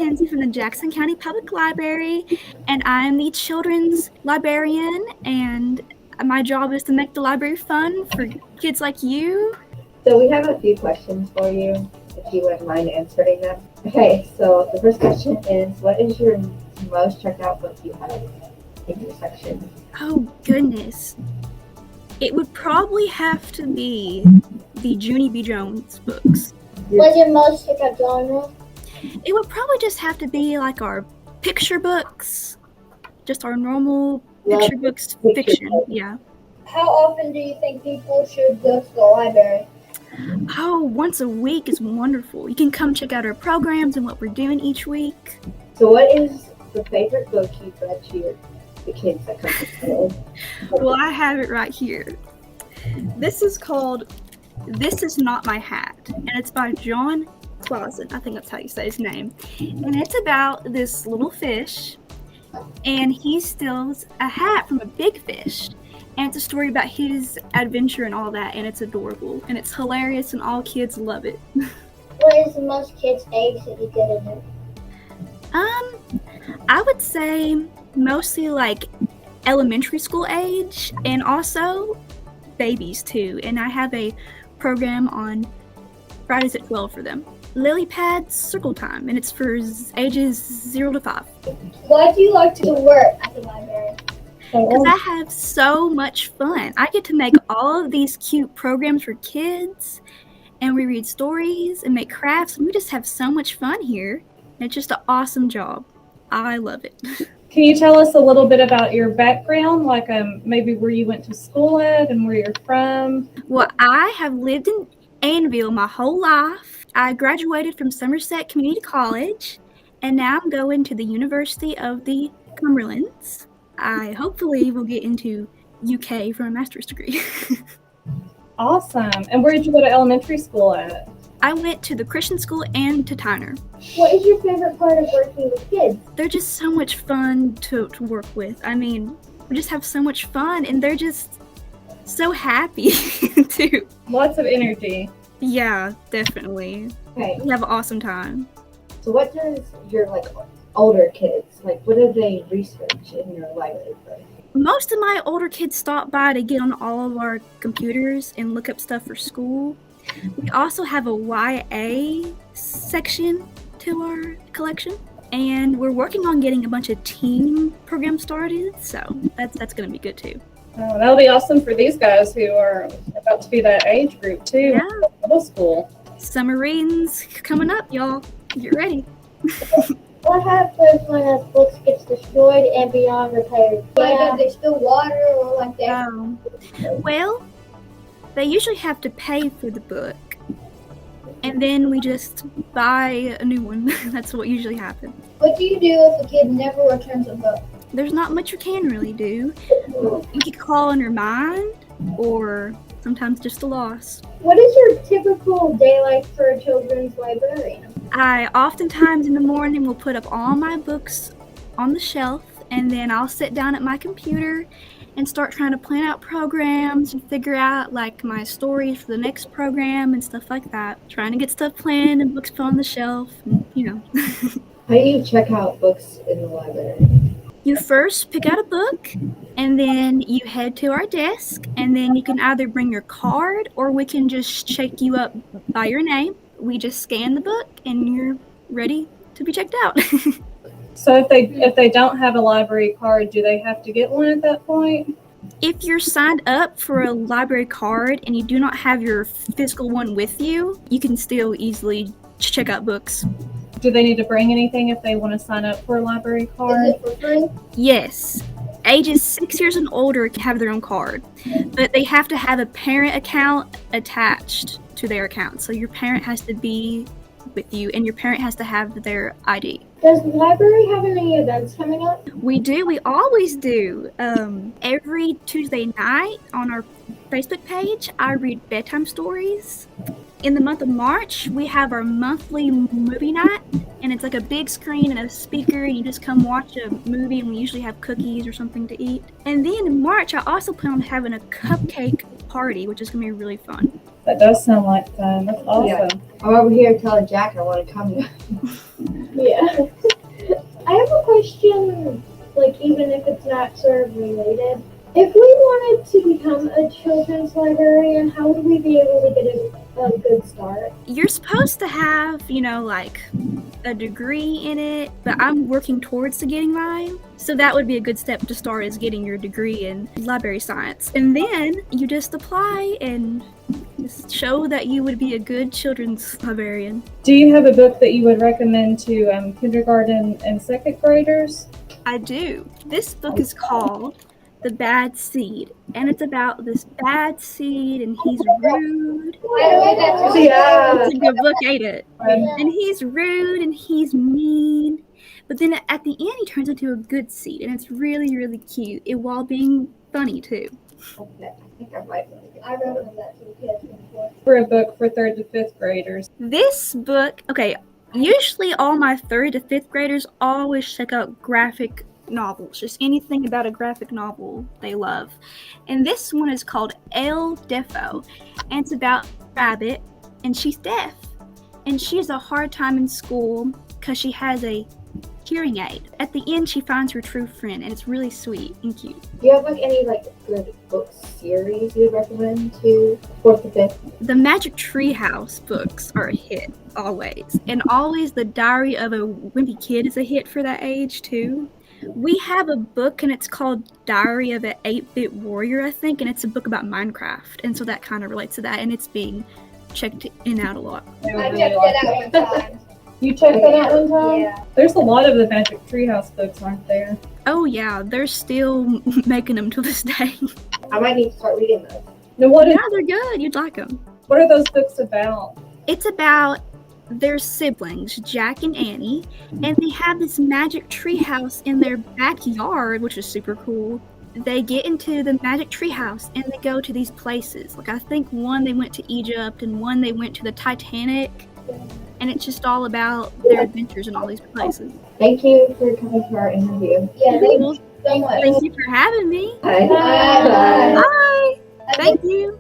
Mackenzie from the Jackson County Public Library, and I'm the children's librarian, and my job is to make the library fun for kids like you. So we have a few questions for you, if you wouldn't mind answering them. Okay, so the first question is, what is your most checked out book you have in your section? Oh, goodness. It would probably have to be the Junie B. Jones books. What's your most checked out genre? It would probably just have to be like our picture books, just our normal picture books fiction, yeah. How often do you think people should go to the library? Oh, once a week is wonderful. You can come check out our programs and what we're doing each week. So what is the favorite book you've read to the kids that come to school? Well, I have it right here. This is called This Is Not My Hat, and it's by John Clausen. I think that's how you say his name. And it's about this little fish, and he steals a hat from a big fish. And it's a story about his adventure and all that, and it's adorable. And it's hilarious, and all kids love it. What is the most kids' age that you get in it? I would say mostly like elementary school age, and also babies too. And I have a program on Fridays at 12 for them. Lily Pad Circle Time, and it's for ages 0 to 5. Why do you like to work at the library? Because I have so much fun. I get to make all of these cute programs for kids, and we read stories and make crafts, and we just have so much fun here. And it's just an awesome job. I love it. Can you tell us a little bit about your background, like maybe where you went to school at and where you're from? Well, I have lived in Annville my whole life. I graduated from Somerset Community College, and now I'm going to the University of the Cumberlands. I hopefully will get into UK for a master's degree. Awesome. And where did you go to elementary school at? I went to the Christian school and to Tyner. What is your favorite part of working with kids? They're just so much fun to work with. I mean, we just have so much fun, and they're just so happy too. Lots of energy. Yeah, definitely. Okay, We have an awesome time. so what does your older kids, what do they research in your library? Most of my older kids stop by to get on all of our computers and look up stuff for school. We also have a YA section to our collection, and we're working on getting a bunch of teen programs started, so that's going to be good too. Oh, that'll be awesome for these guys who are about to be that age group too. Yeah. Middle school. Summer readings coming up, y'all. Get ready. What happens when a book gets destroyed and beyond repair? Does they spill water or like that? Well, they usually have to pay for the book, and then we just buy a new one. That's what usually happens. What do you do if a kid never returns a book? There's not much you can really do. You could call on your mind, or sometimes just a loss. What is your typical day like for a children's librarian? I oftentimes in the morning will put up all my books on the shelf, and then I'll sit down at my computer and start trying to plan out programs and figure out my stories for the next program and stuff like that. Trying to get stuff planned and books put on the shelf, and, How do you check out books in the library? You first pick out a book, and then you head to our desk, and then you can either bring your card, or we can just check you up by your name. We just scan the book, and you're ready to be checked out. So if they don't have a library card, do they have to get one at that point? If you're signed up for a library card and you do not have your physical one with you, you can still easily check out books. Do they need to bring anything if they want to sign up for a library card? Is it for free? Yes. Ages 6 years and older can have their own card, but they have to have a parent account attached to their account. So your parent has to be with you, and your parent has to have their ID. Does the library have any events coming up? We do. We always do. Every Tuesday night on our Facebook page, I read bedtime stories. In the month of March, we have our monthly movie night, and it's like a big screen and a speaker, and you just come watch a movie, and we usually have cookies or something to eat. And then in March, I also plan on having a cupcake party, which is going to be really fun. That does sound like fun. That's awesome. Yeah. I'm over here telling Jack I want to come. Yeah. I have a question, like even if it's not sort of related. If we wanted to become a children's librarian, how would we be able to get a good start? You're supposed to have, like a degree in it, but I'm working towards to getting mine. So that would be a good step to start, is getting your degree in library science. And then you just apply and just show that you would be a good children's librarian. Do you have a book that you would recommend to kindergarten and second graders? I do. This book is called The Bad Seed, and it's about this bad seed, and he's rude. Yeah. It's a good book, ain't it? And he's rude and he's mean, but then at the end he turns into a good seed, and it's really, really cute, while being funny too. I think I might want to get I recommend that to the kids before. For a book for 3rd to 5th graders. This book, okay, usually all my 3rd to 5th graders always check out graphic novels, just anything about a graphic novel they love. And this one is called El Defo, and it's about a rabbit, and she's deaf. And she has a hard time in school because she has a hearing aid. At the end, she finds her true friend, and it's really sweet and cute. Do you have any good book series you would recommend to 4th to 5th? The Magic Treehouse books are a hit, always. And always The Diary of a Wimpy Kid is a hit for that age, too. We have a book, and it's called Diary of an 8-Bit Warrior, I think, and it's a book about Minecraft. And so that kind of relates to that, and it's being checked in out a lot. I checked it out one time. You checked that out one time? Yeah. There's a lot of the Magic Treehouse books, aren't there? Oh yeah, they're still making them to this day. I might need to start reading those. Now, what Yeah, they're good. You'd like them. are those books about? It's about their siblings, Jack and Annie, and they have this magic treehouse in their backyard, which is super cool. They get into the magic treehouse and they go to these places. Like I think one they went to Egypt and one they went to the Titanic. And it's just all about their adventures in all these places. Thank you for coming to our interview. Yeah, thank you Well, so much. thank you for having me. Bye. Bye. Thank you.